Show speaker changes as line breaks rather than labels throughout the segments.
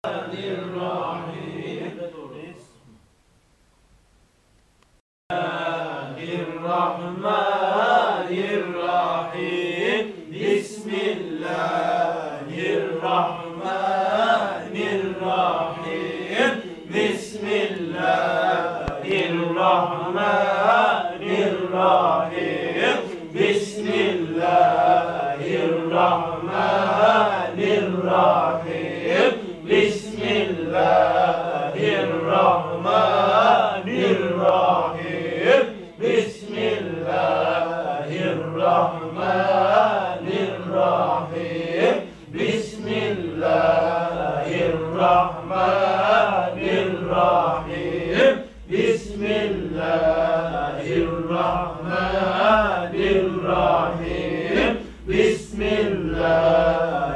Bismillahirrahmanirrahim. Bismillahirrahmanirrahim. Bismillahirrahmanirrahim. Bismillahirrahmanirrahim. Bismillahirrahmanirrahim. Bismillahirrahmanirrahim. Bismillahirrahmanirrahim. Bismillahirrahmanirrahim. Bismillahirrahmanirrahim. Bismillahirrahmanirrahim.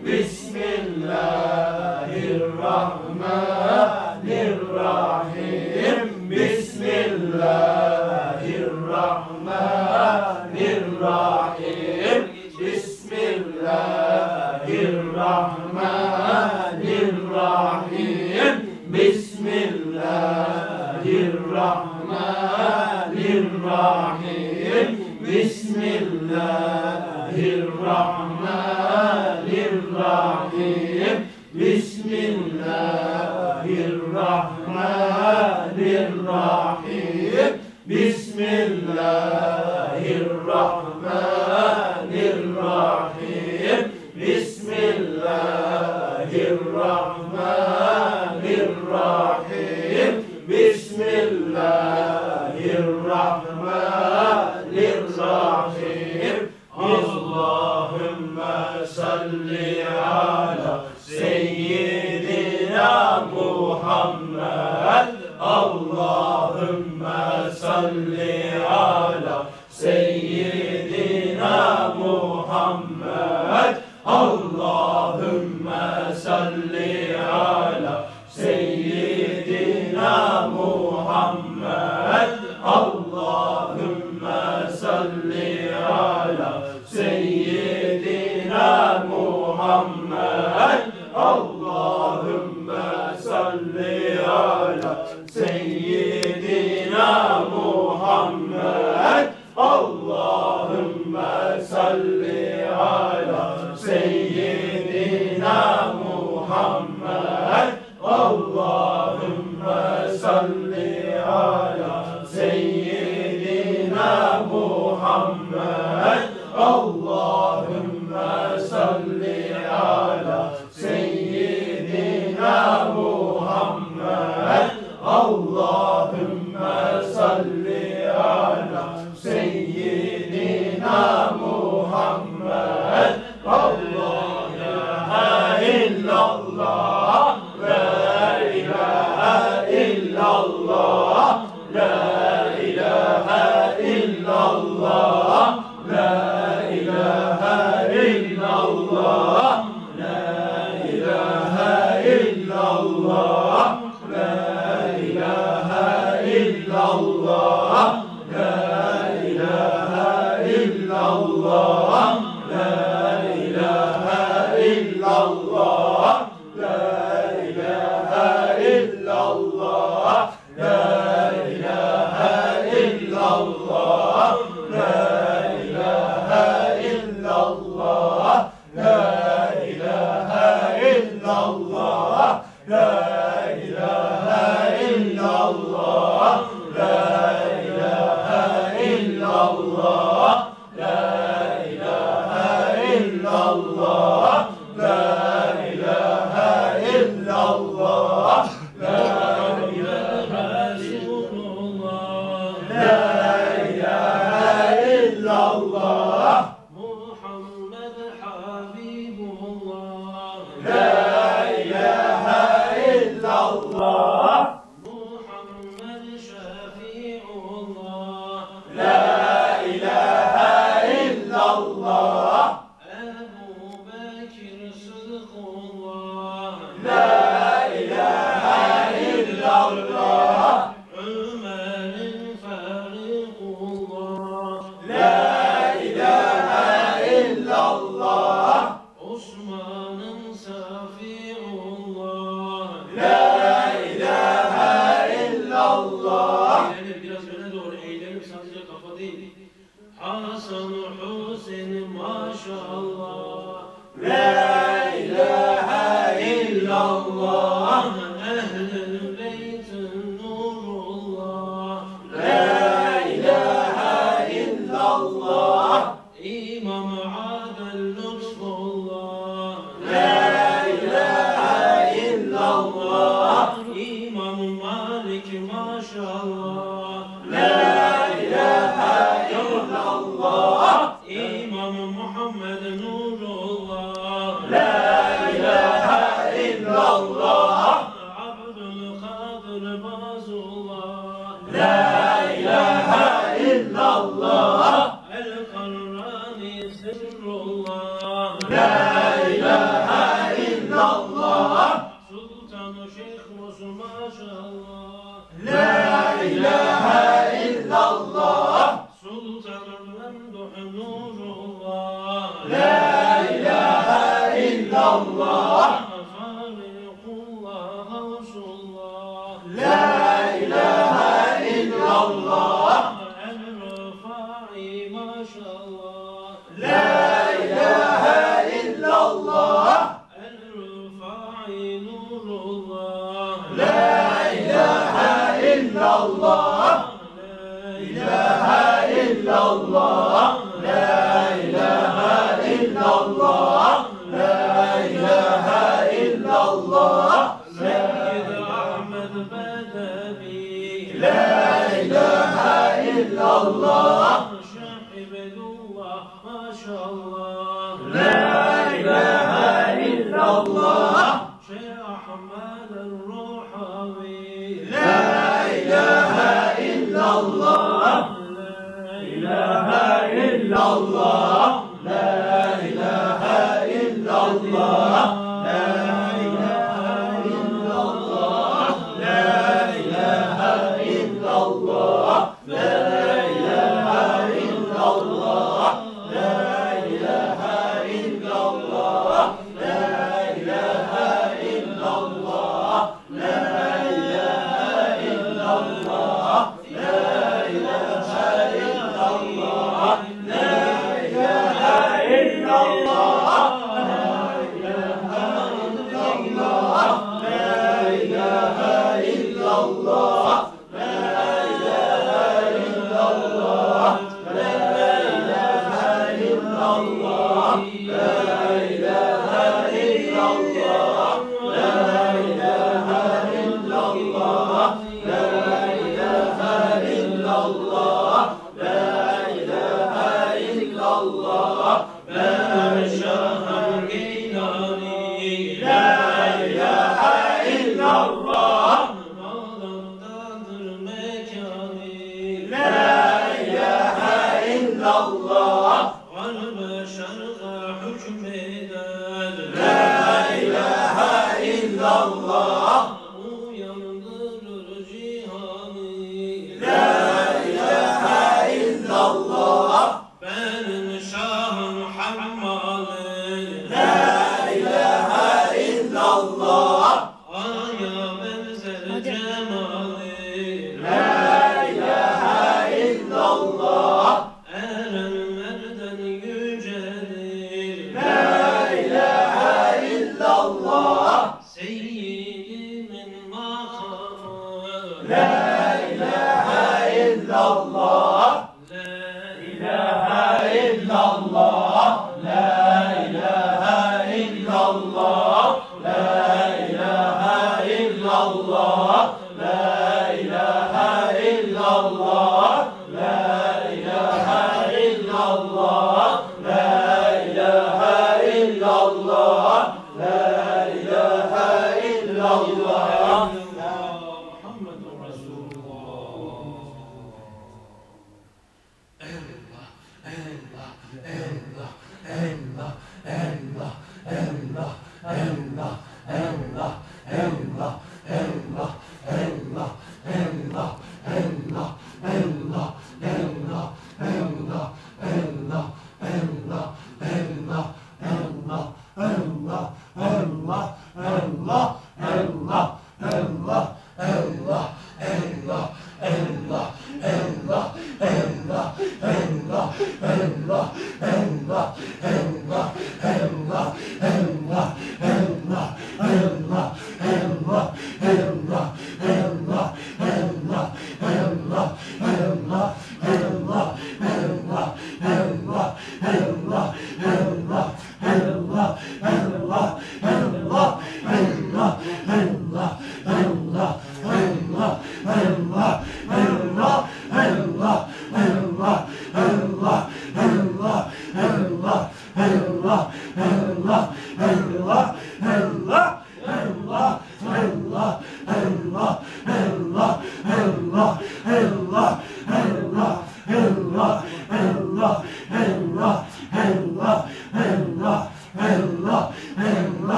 Bismillahirrahmanirrahim. Bismillahirrahmanirrahim. Bismillahirrahmanirrahim. Bismillahirrahmanirrahim. Bismillahirrahmanirrahim. Bismillahirrahmanirrahim. Bismillahirrahmanirrahim. Bismillahirrahmanirrahim. Bismillahirrahmanirrahim. Allahümme salli ala seyyidina Muhammed. Allahümme salli ala seyyidina Muhammed. Allahümme salli ala seyyidina Muhammed. Allahümme salli ala seyyidina Muhammed. Allahümme salli ala seyyidina Muhammed. Allahümme salli ala seyyidina Muhammed. Allahümme salli ala seyyidina Muhammed. Allahümme salli ala seyyidina Muhammed. Allahümme salli ala seyyidina Muhammed. La ilahe illallah, la ilahe illallah, la ilahe illallah, la ilahe illallah, la ilahe illallah, la ilahe illallah, la ilahe illallah, la ilahe illallah, la ilahe illallah, la ilahe illallah, la ilahe illallah, la ilahe illallah, la ilahe illallah, la ilahe illallah, la ilahe illallah, la ilahe illallah,
Muhammed Habibullah,
la ilahe illallah,
Muhammed Şafi'ullah.
illallah.
Eğlenir, biraz öne doğru eğlenir, sadece kafa değil. Hasan Hüseyin maşallah.
La ilahe illallah.
Ehl-i Beyt'in nurullah.
La ilahe illallah.
İmam Adel lütfullah.
La ilahe illallah.
İmam Malik maşallah.
La ilahe illallah.
İmam Muhammed nurullah.
La ilahe illallah.
Abdülkadir Bazullah.
La ilahe illallah.
El-Karrani Sirrullah.
La ilahe illallah.
Sultan-ı Şeyh Musu maşallah.
La ilahe illallah.
Sultan-ı Memduh nurullah.
La ilahe illallah.
Farikullah Gavsullah.
La ilahe illallah.
El-Rıfai maşallah.
La ilahe illallah.
El-Rıfai nurullah.
La ilahe illallah. La ilahe illallah. La ilahe illallah. La ilahe illallah.
Seyyid Ahmed Bedevi.
La ilahe illallah.
Şahibedullah maşallah.
La ilahe illallah.
Şeyh Ahmed el-Ruhavi.
La ilahe illallah.
La
ilahe illallah. La ilahe illallah. La ilahe illallah. La ilahe illallah. La ilahe illallah. La ilahe illallah. La ilahe illallah. La ilahe illallah. La ilahe illallah.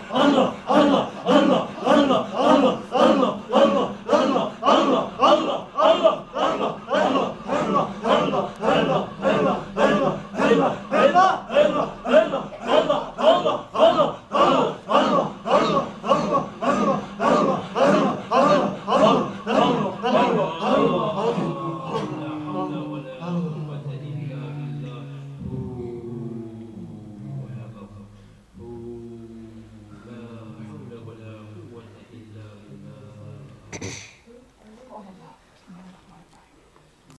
Allah Allah.